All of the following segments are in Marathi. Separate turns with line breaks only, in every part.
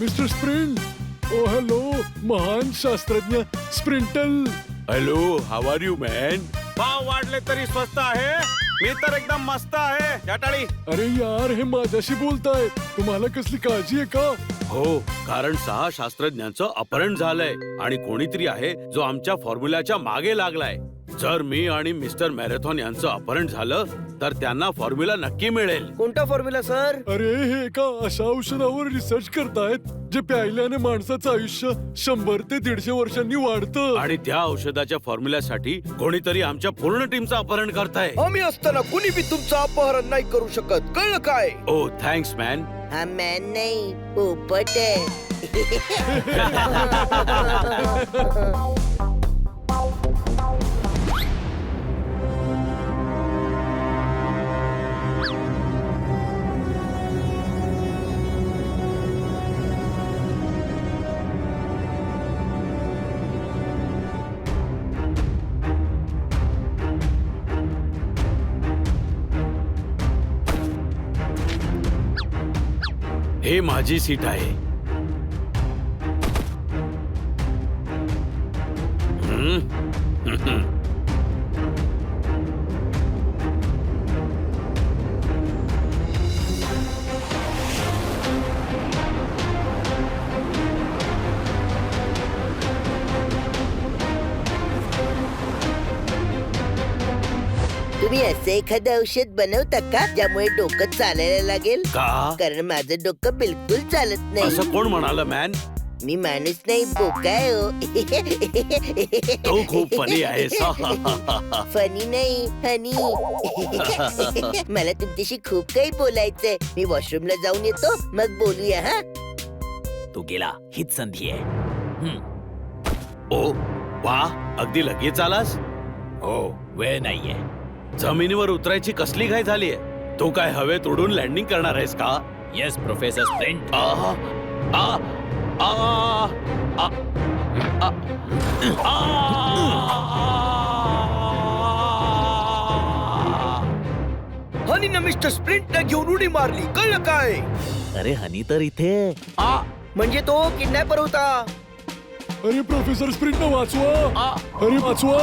Mister sprint. ओ हॅलो, महान शास्त्रज्ञ स्प्रिंटल.
Hello, how are you man? भाव वाढले तरी स्वस्त आहे. मी तर एकदम मस्त आहे. या टाळी.
अरे यार, हे माझ्याशी बोलताय. तुम्हाला कसली काळजी आहे का?
हो, कारण 6 शास्त्रज्ञांचं अपहरण झालंय आणि कोणीतरी आहे जो आमच्या फॉर्म्युलाच्या मागे लागलाय. जर मी आणि मिस्टर मॅरेथॉन यांचं अपहरण झालं तर त्यांना फॉर्म्युला नक्की मिळेल.
कोणता फॉर्म्युला सर?
अरे हे एका अशा औषधावर रिसर्च करतायत जे प्यायल्याने माणसाचं आयुष्य 100 ते 150 वर्षांनी वाढतं.
आणि त्या औषधाच्या फॉर्म्युल्यासाठी कोणीतरी आमच्या पूर्ण टीमचं अपहरण करताय.
आम्ही असताना कुणी बी तुमचं अपहरण नाही करू शकत, कळलं काय?
ओ थँक्स मॅन.
हा मॅन नाही, पोपट आहे.
हे माझी सीट आहे.
तुम्ही असं एखादं औषध बनवता का ज्यामुळे डोकं चालायला लागेल?
का?
कारण माझं डोकं बिलकुल चालत नाही.
असं कोण म्हणालं मॅन?
मी माणूस नाही, बोका आहे हो.
तू खूप फनी आहेस.
फनी नाही, हनी. मला तुमच्याशी खूप काही बोलायचंय. मी वॉशरूमला जाऊन येतो, मग बोलूया. हा,
तू गेला हीच संधी आहे.
ओ वा, अगदी लगेच आलास.
हो, वेळ नाहीये.
जमिनीवर उतरायची कसली घाई झालीये? तू काय हवेत उडून लँडिंग करणार आहेस का?
Yes professor Sprint.
आ, आ, आ, आ, आ,
हनी ना मिस्टर स्प्रिंट ने घेऊन उडी मारली, कळलं काय?
अरे हनी तर इथे.
म्हणजे तो किडनॅपर होता.
अरे प्रोफेसर स्प्रिंट वाचवा. अरे वाचवा.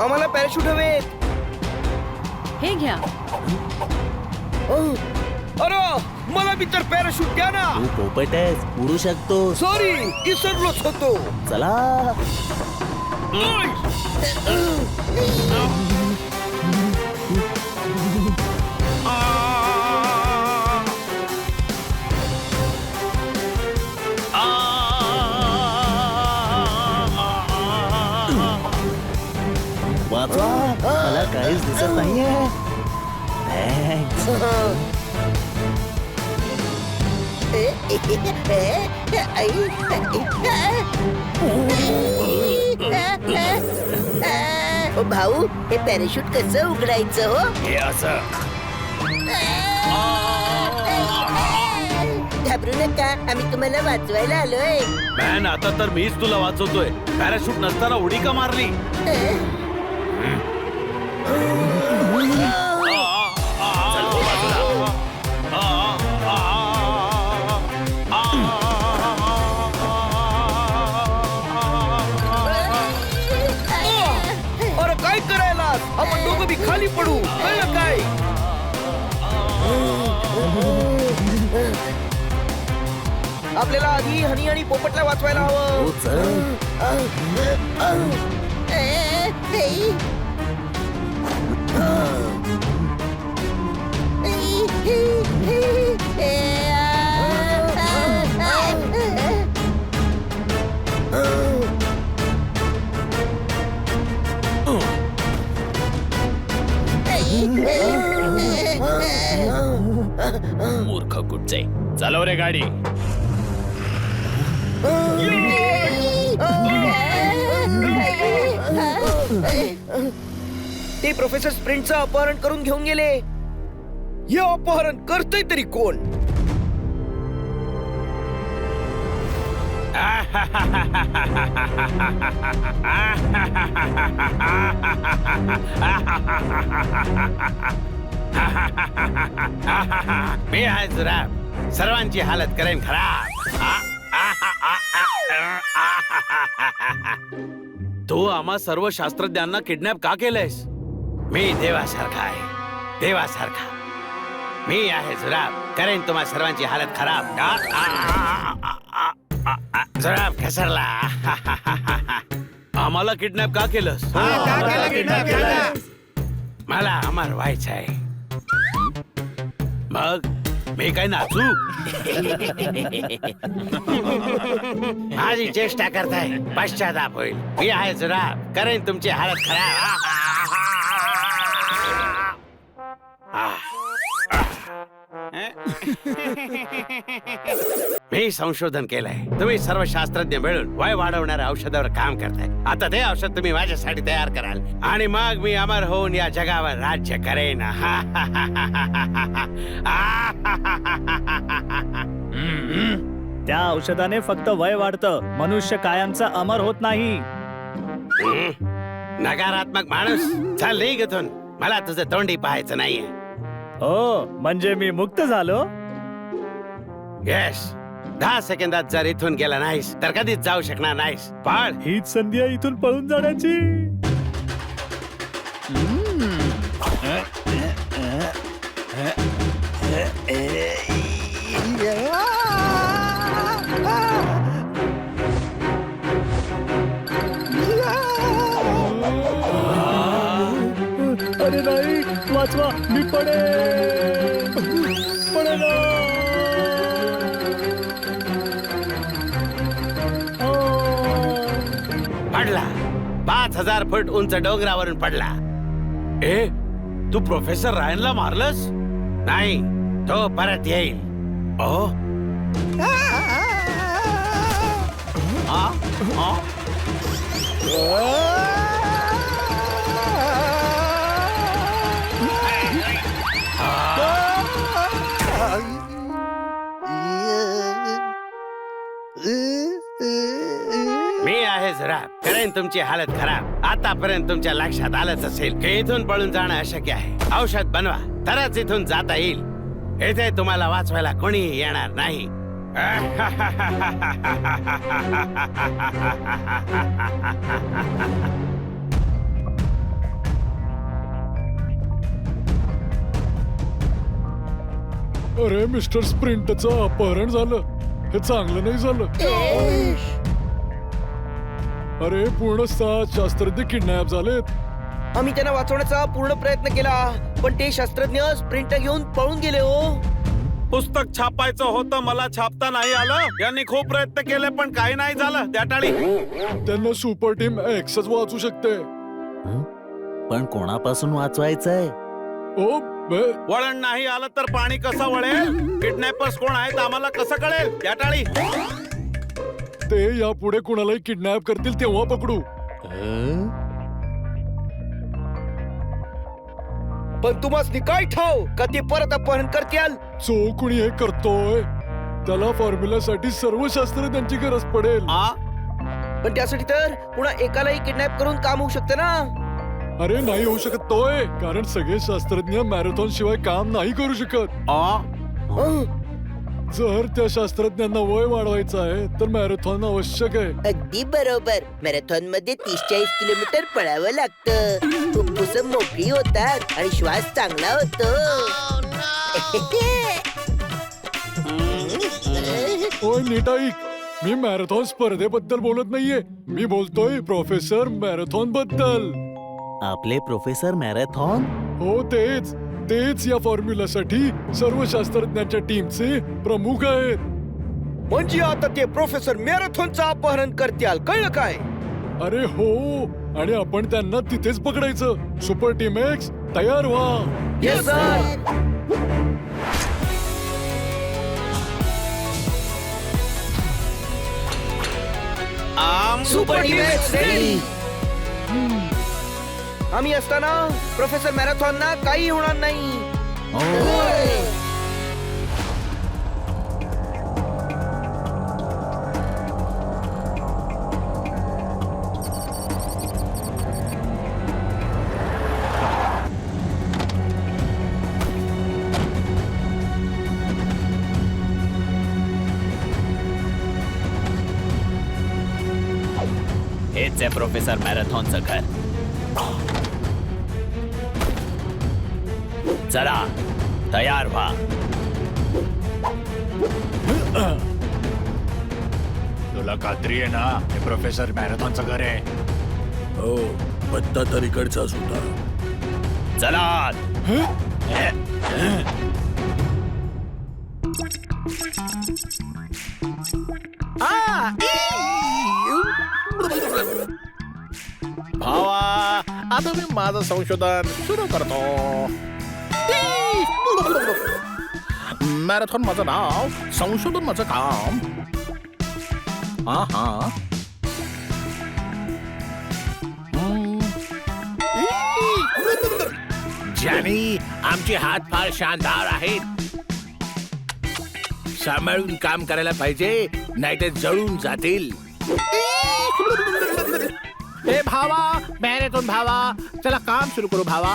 आम्हाला पॅराशूट हवेत.
हे घ्या.
अरे मला बी तर पॅराशूट द्या ना.
तू पोपट आहेस, उडू शकतो.
सॉरी, विसरलोच होतो.
चला. वाचवा, मला काहीच दिसत नाहीये. थँक्स.
ओ भाऊ, हे पॅराशूट कसं उघडायचं हो?
हे असं.
घाबरू नका, आम्ही तुम्हाला वाचवायला आलोय.
मॅन, आता तर मीच तुला वाचवतोय. पॅराशूट नसताना उडी का मारली?
अरे काय करायला? आपण दोघं बी खाली पडू, कळलं काय? आपल्याला आधी हनी आणि पोपटला वाचवायला हवं.
हो, चल. मूर्ख कुठचे. चालव रे गाडी.
ते प्रोफेसर स्प्रिंटचं अपहरण करून घेऊन गेले. हे अपहरण करतोय तरी कोण?
मी आहे जुराब, सर्वांची हालत करेन खराब. तू आम्हा सर्व शास्त्रज्ञांना किडनॅप का केलंयस? मी देवासारखा आहे, देवासारखा. मी आहे जुराब, करेन तुम्हा सर्वांची हालत खराब. जुराब घसरला. आम्हाला किडनॅप का केलंस? मला अमर व्हायचंय. मग मी काय नाचू? माझी चेष्टा करताय, पश्चाताप होईल. मी आहे जुराब, करेन तुमची हालत खराब. मी संशोधन केलंय. तुम्ही सर्व शास्त्रज्ञ मिळून वय वाढवणाऱ्या औषधावर काम करताय. आता ते औषध तुम्ही माझ्यासाठी तयार कराल आणि मग मी अमर होऊन या जगावर राज्य करेन.
त्या औषधाने फक्त वय वाढतं, मनुष्य कायमचा अमर होत नाही.
नकारात्मक माणूस, चल निघ इथून. मला तुझं तोंडी पाहायचं नाहीये.
हो, म्हणजे मी मुक्त झालो.
येस, 10 सेकंदात जर इथून गेला नाहीस तर कधीच जाऊ शकणार नाहीस. पाळ.
हीच संधी आहे इथून पळून जाण्याची. अरे नाही, वाचवा, मी पडेल. पडेल.
पडला. 5000 फूट उंच डोंगरावरून पडला. ए, तू प्रोफेसर रायनला मारलंस? नाही, तो परत येईल. ओ, मी आहे जरा, करेन तुमची हालत खराब. आतापर्यंत तुमच्या लक्षात आलंच असेल की इथून पळून जाणं अशक्य आहे. औषध बनवा, तरच इथून जाता येईल. इथे तुम्हाला वाचवायला कोणी येणार नाही.
अरे मिस्टर स्प्रिंटचं अपहरण झालं. हे चांगलं नाही झालं. अरे पूर्ण 7 शास्त्रज्ञ किडनॅप झालेत.
आम्ही त्यांना वाचवण्याचा पूर्ण प्रयत्न केला, पण ते शास्त्रज्ञ स्प्रिंट घेऊन पळून गेले. हो,
पुस्तक छापायचं होतं, मला छापता नाही आलं. यांनी खूप प्रयत्न केले पण काही नाही झालं. त्या टाळी.
त्यांना सुपर टीम एक्सच वाचू शकते.
पण कोणापासून वाचवायचंय?
ओ बे,
वळण नाही आलं तर पाणी कसं वळेल? किडनॅपर्स कोण आहेत आम्हाला कसं कळेल? त्या टाळी.
ते यापुढे कुणालाही किडनॅप करतील तेव्हा पकडू.
पण तुम्हाला काय ठाव का ते परत अपहरण करतील?
जो कुणी हे करतोय त्याला फॉर्म्युलासाठी सर्व शास्त्रज्ञांची गरज पडेल.
पण त्यासाठी तर पुन्हा एकालाही किडनॅप करून काम होऊ शकतं ना.
अरे नाही होऊ शकत तोय, कारण सगळे शास्त्रज्ञ मॅरेथॉन शिवाय काम नाही करू शकत. जर त्या शास्त्रज्ञांना वय वाढवायचं आहे तर मॅरेथॉन आवश्यक आहे.
अगदी बरोबर. मॅरेथॉन मध्ये 30-40 किलोमीटर पळावं लागतं. फुफ्फुस मोकळी होतात आणि श्वास चांगला होतो.
ओय नीट ऐक, मी मॅरेथॉन स्पर्धेबद्दल बोलत नाहीये. मी बोलतोय प्रोफेसर मॅरेथॉन बद्दल.
आपले प्रोफेसर मॅरेथॉन?
हो तेच तेच या फॉर्म्युलासाठी सर्व शास्त्रज्ञांच्या टीमचे प्रमुख आहेत.
म्हणजे आता ते प्रोफेसर मॅरेथॉनचं अपहरण करतील, कळलं काय?
अरे हो, आणि आपण त्यांना तिथेच पकडायचं. सुपर टीम एक्स तयार व्हा.
Yes sir. Super team x ready. आम्ही असताना प्रोफेसर मॅरेथॉनना काही होणार नाही.
हेच आहे प्रोफेसर मॅरेथॉनचं घर. चला तयार व्हा.
तुला खात्री आहे ना हे प्रोफेसर मॅरेथॉनचं घर आहे?
हो, पत्ता तर इकडचाच होता.
चला.
भावा, आता मी माझं संशोधन सुरू करतो. मॅरेथॉन माझं नाव, संशोधन माझं काम. हा हा. ज्यानी आमचे हात फार शानदार आहेत. सांभाळून काम करायला पाहिजे, नाही ते जळून जातील. ए भावा, मॅरेथॉन भावा, चला काम सुरू करू भावा.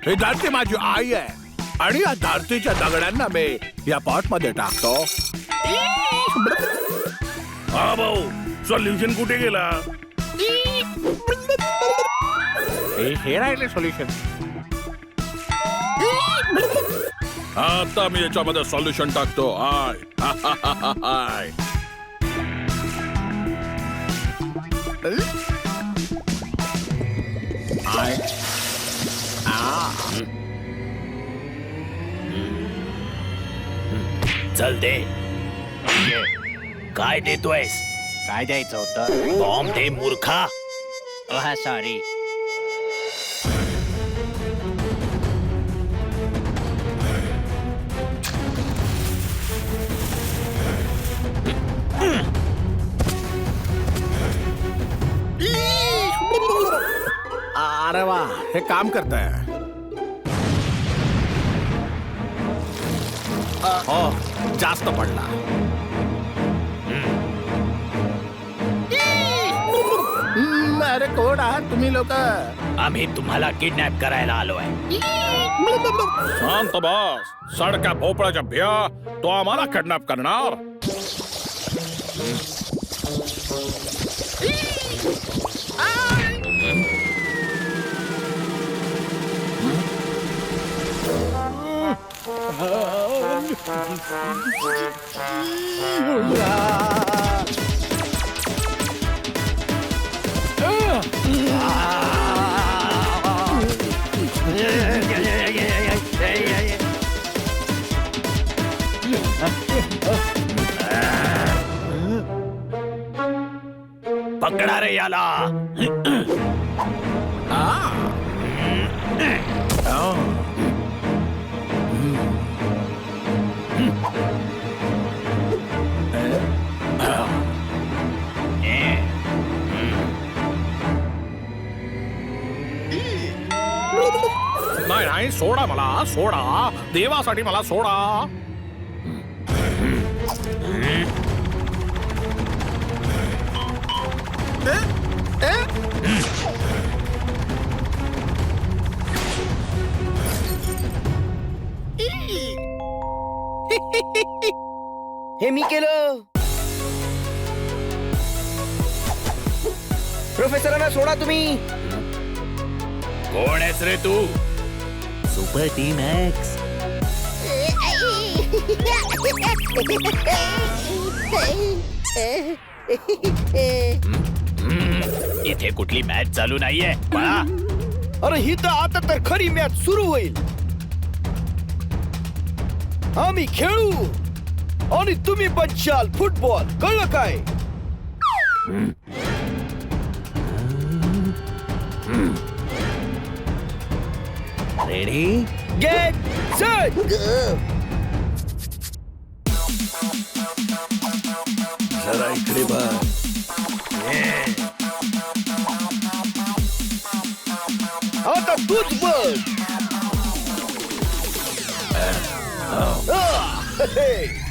हे धरती माझी आई आहे आणि या धरतीच्या दगडांना मी या पॉट मध्ये टाकतो.
हा भाऊ, सोल्युशन कुठे गेला?
हे राहिले सोल्युशन.
आता मी याच्यामध्ये सॉल्युशन टाकतो. आय
चल दे. काय देतोयस?
काय द्यायचं होतं?
बॉम्ब दे मूर्खा.
सॉरी.
अरे वा, हे काम करतंय. हो, जास्त पडला. अरे कोण आहात तुम्ही लोक?
आम्ही तुम्हाला किडनॅप करायला आलोय.
शांत बस. सडक्या भोपळाच्या भिया तो आम्हाला किडनॅप करणार.
पकडा रे याला.
नाही नाही, सोडा मला, सोडा. देवासाठी मला सोडा.
हे मी केलं. प्रोफेसरांना सोडा तुम्ही.
कोण आहेस रे तू?
Super team X.
इथे कुठली मॅच चालू नाहीये. पळा.
अरे ही तर आता तर खरी मॅच सुरू होईल. आम्ही खेळू आणि तुम्ही बच्चाल फुटबॉल. कळलं काय?
रेडी?
गेट सेट
जरा इकडे बघ.
आता तूच बघ.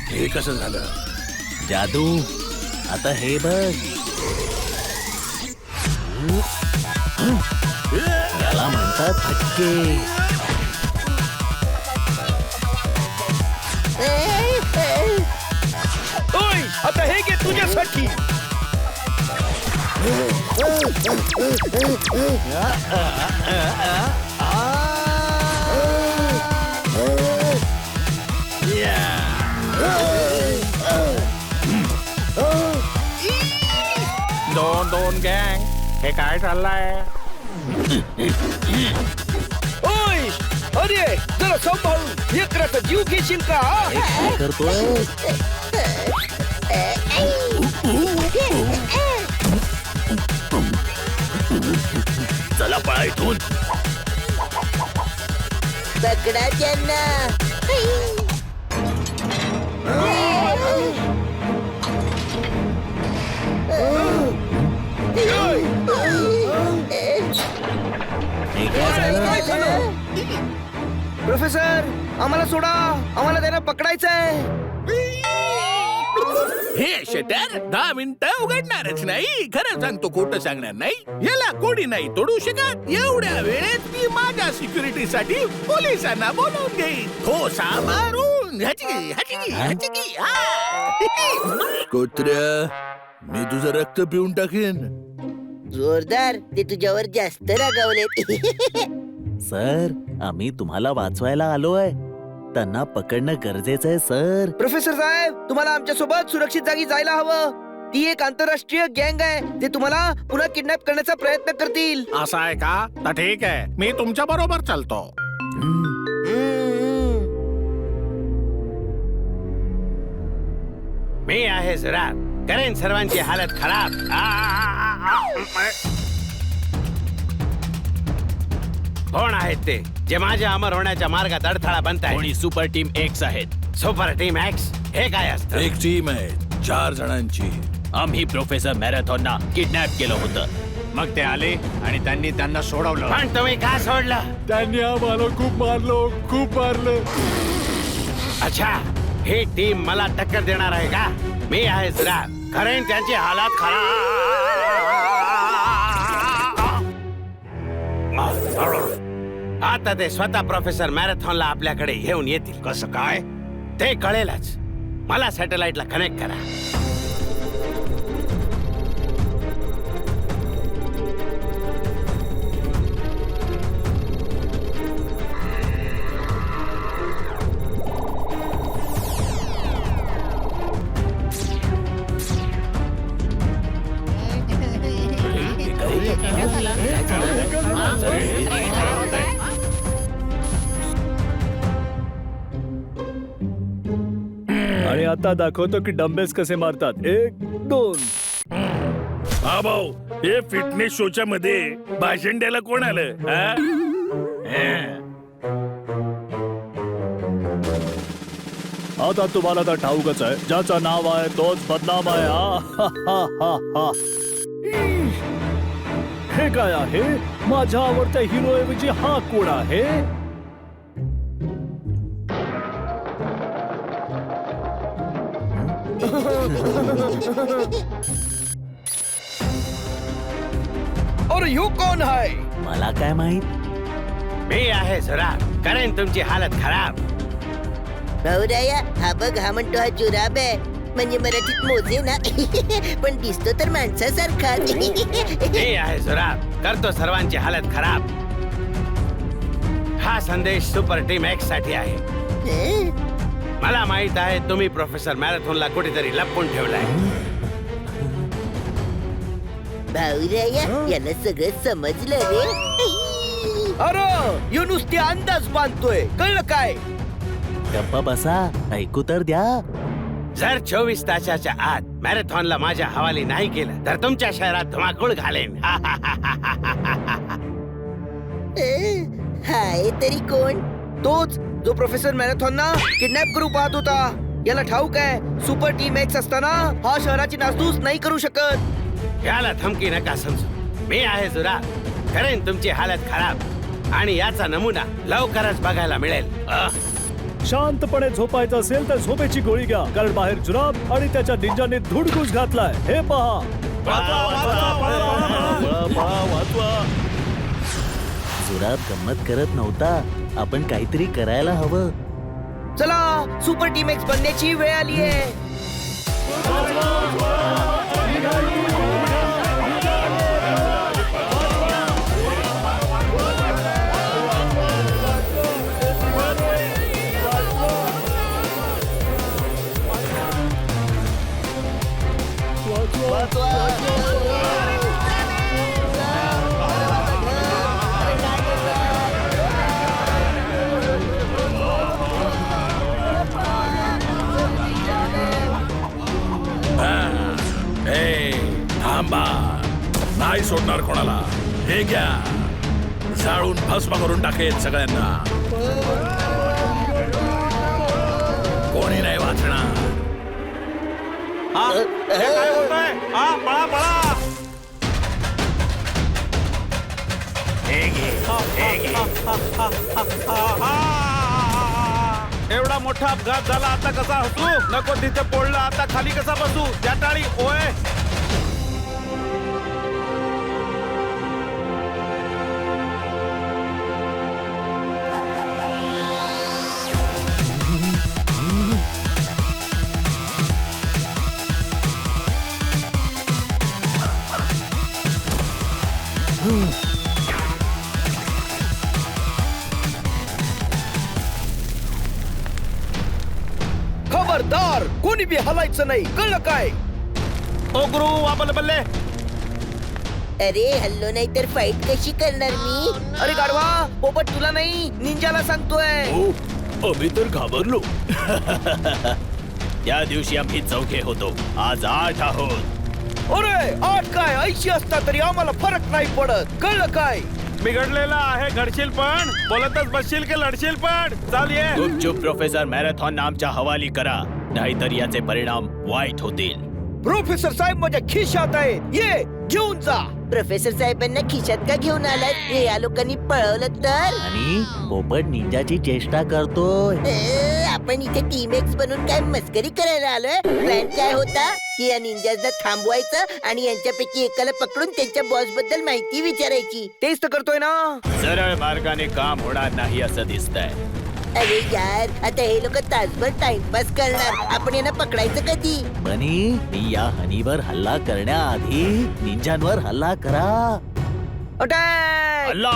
हे कसं झालं?
जादू. आता हे बघ. याला म्हणतात फटके.
ओय, आता हे घे तुझ्यासाठी.
दोन दोन गँग हे काय चाललंय?
ओय अरे जरा सांभाळून एकराचा जीव घेशील का
काय करतोय? चला पळा इथून.
पकडा त्यांना.
हे काय
काय
झालं?
झालं? प्रोफेसर आम्हाला सोडा आम्हाला त्यांना पकडायचंय
हे शटर 10 मिनिटं उघडणारच नाही. खरं सांगतो, खोटं सांगणार नाही. याला कोणी नाही तोडू शकत. एवढ्या वेळेत मी माझ्या सिक्युरिटीसाठी पोलिसांना बोलवून घेईन. ठोसा मारून हचकी हचकी हचकी. कुत्र्या, मी तुझं रक्त पिऊन टाकेन.
जोरदार. ते तुझ्यावर जास्त रागावलेत.
सर, आम्ही तुम्हाला वाचवायला आलोय. त्यांना पकडणं गरजेचं आहे सर.
प्रोफेसर साहेब तुम्हाला आमच्या सोबत सुरक्षित जागी जायला हवं. ती एक आंतरराष्ट्रीय गँग आहे. ते तुम्हाला पुन्हा किडनॅप करण्याचा प्रयत्न करतील.
असं आहे का? तर ठीक आहे, मी तुमच्या बरोबर चालतो.
मी आहे जरा करेन सर्वांची हालत खराब. कोण आहेत ते जे माझ्या अमर होण्याच्या मार्गात अडथळा बनताय?
कोणी सुपर टीम एक्स आहेत.
सुपर टीम एक्स हे काय असतं?
एक टीम आहे 4 जणांची.
आम्ही प्रोफेसर मॅरेथॉनना किडनॅप केलं होतं.
मग ते आले आणि त्यांनी त्यांना सोडवलं.
पण तुम्ही का सोडलं?
त्यांनी आम्हाला खूप मारलं.
अच्छा, ही टीम मला टक्कर देणार आहे का? मी आहे जरा करेन त्यांची हालत खराब. आता ते स्वतः प्रोफेसर मॅरेथॉनला आपल्याकडे घेऊन येतील.
कसं काय?
ते कळेलच. मला सॅटेलाइटला कनेक्ट करा.
आणि आता दाखवतो की डंबेल्स कसे मारतात. 1 2.
हा भाऊ, हे फिटनेस शोच्या मध्ये भाषण द्यायला कोण आलं?
आता तुम्हाला तर ठाऊकच आहे, ज्याचं नाव आहे तोच बदनाम आहे. हा. हे काय आहे? माझ्या आवडत्या हिरो ऐवजी हा कोण आहे?
और यो कोण आहे?
मला काय माहित.
मी आहे जरा करेन तुमची हालत खराब.
भाऊराया हा बघ, हा म्हणतो हा जुराब आहे. म्हणजे मराठीत मोजे ना. पण दिसतो तर माणसासारखा.
मी आहे जरा करतो सर्वांची हालत खराब. हा संदेश सुपर टीम एक्स साठी आहे. मला माहित आहे तुम्ही प्रोफेसर मॅरेथॉनला कुठेतरी लपवून ठेवलाय.
भाऊराया याला सगळं समजलं रे.
अरे यो नुसते अंदाज बांधतोय. कळलं काय?
गप्पा बसा, ऐकू तर द्या.
जर 24 तासाच्या आत मॅरेथॉनला माझ्या हवाली नाही केलं तर तुमच्या शहरात धुमाकूळ घालेन.
हाय तरी कोण?
तोच जो प्रोफेसर मॅरेथॉनना किडनॅप करू पाहत होता. याला ठाऊक आहे सुपर टीम एक्स असताना हा शहराची नासधूस नाही करू शकत.
याला धमकी नका समजू. मी आहे जुरा करेन तुमची हालत खराब आणि याचा नमुना लवकरच बघायला मिळेल.
शांतपणे झोपायचं असेल तर झोपेची गोळी घ्या, कारण बाहेर जुराब आणि त्याच्या निंजाने धुडगूस घातलाय. हे पहा.
जुराब गंमत करत नव्हता. आपण काहीतरी करायला हवं.
चला सुपर टीम एक्स बनण्याची वेळ आली आहे.
सोडणार कोणाला. हे घ्या, जाळून भस्म करून टाकेल सगळ्यांना. कोणी नाही वाचणार.
काय होतंय? पळा पळा. एवढा मोठा अपघात झाला, आता कसा हसू? नको तिथे पडला, आता खाली कसा बसू? त्या टाळी ओय.
खबरदार, कोणी बी हलायचं नाही, कळलं काय?
ओ गुरु वापरले बल्ले.
अरे हल्लो नाही तर फाईट कशी करणार मी?
अरे गाढवा, पोपट तुला नाही, निंजाला सांगतोय.
आम्ही तर घाबरलो. त्या दिवशी आम्ही 4 होतो, आज 8 आहोत.
अरे 8 काय 80 असता तरी आम्हाला फरक नाही पडत, कळलं काय?
बिघडलेला आहे, घडशील पण. बोलतच बसशील की लढशील पण. चाल ये.
गुपचूप प्रोफेसर मॅरेथॉन आमच्या हवाली करा, नाहीतर याचे परिणाम वाईट होतील.
प्रोफेसर साहेब माझ्या खिशात आहे, ये घेऊन जा.
प्रोफेसर साहेबांना खिशात का घेऊन आलात? हे या लोकांनी पळवलं तर?
आणि पोपट निंजाची चेष्टा करतोय.
आपण इथे टीम एक्स बनून काय मस्करी करायला आलोय? प्लॅन काय होता की या निंजाजना थांबवायचं आणि यांच्यापैकी एकाला पकडून त्यांच्या बॉस बद्दल माहिती विचारायची.
तेच तर करतोय ना.
सरळ मार्गाने काम होणार नाही असं दिसतंय.
अरे यार, आता हे लोक तासभर टाइमपास करणार, आपण यांना पकडायचं कधी?
बनी, मी या हनीवर हल्ला करण्याआधी निंजांवर हल्ला करा.
अटॅक.
अल्ला!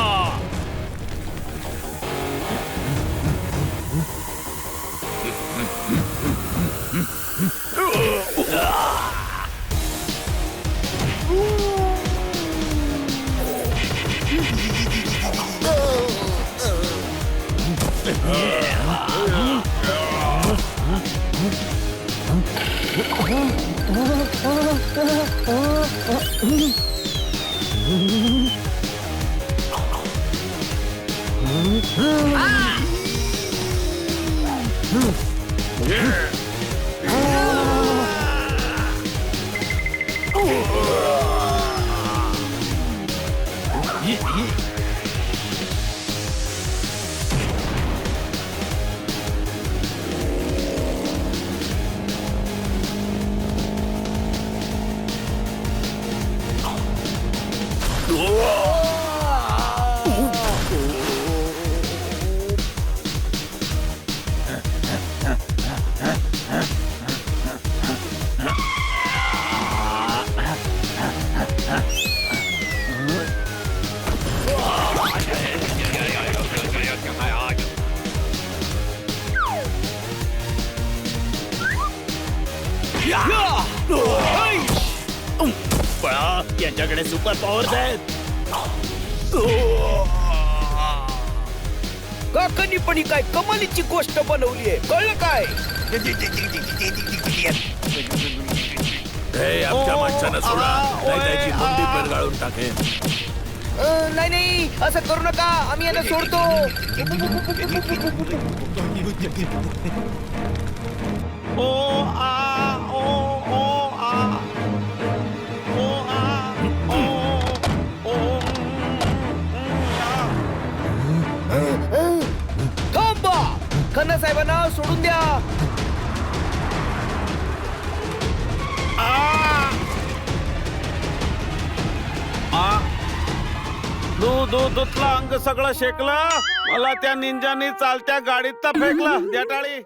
पळा, यांच्याकडे सुपर पॉवर्स आहेत.
काकांनी पण ही काय कमालीची गोष्ट बनवली आहे, कळलं काय?
हे आमच्या माणसानं सोडा, नाही त्याची मुंडी पेरगाळून टाकेल.
नाही नाही, असं करू नका, आम्ही यांना सोडतो.
ओ आ ओ ओ आ ओ आ ओ ओ
थांबा, खन्ना साहेबांना सोडून द्या.
दूधला अंग सगळं शेकलं. मला त्या निंजानी चालत्या गाडीत फेकलं. द्या टाळी.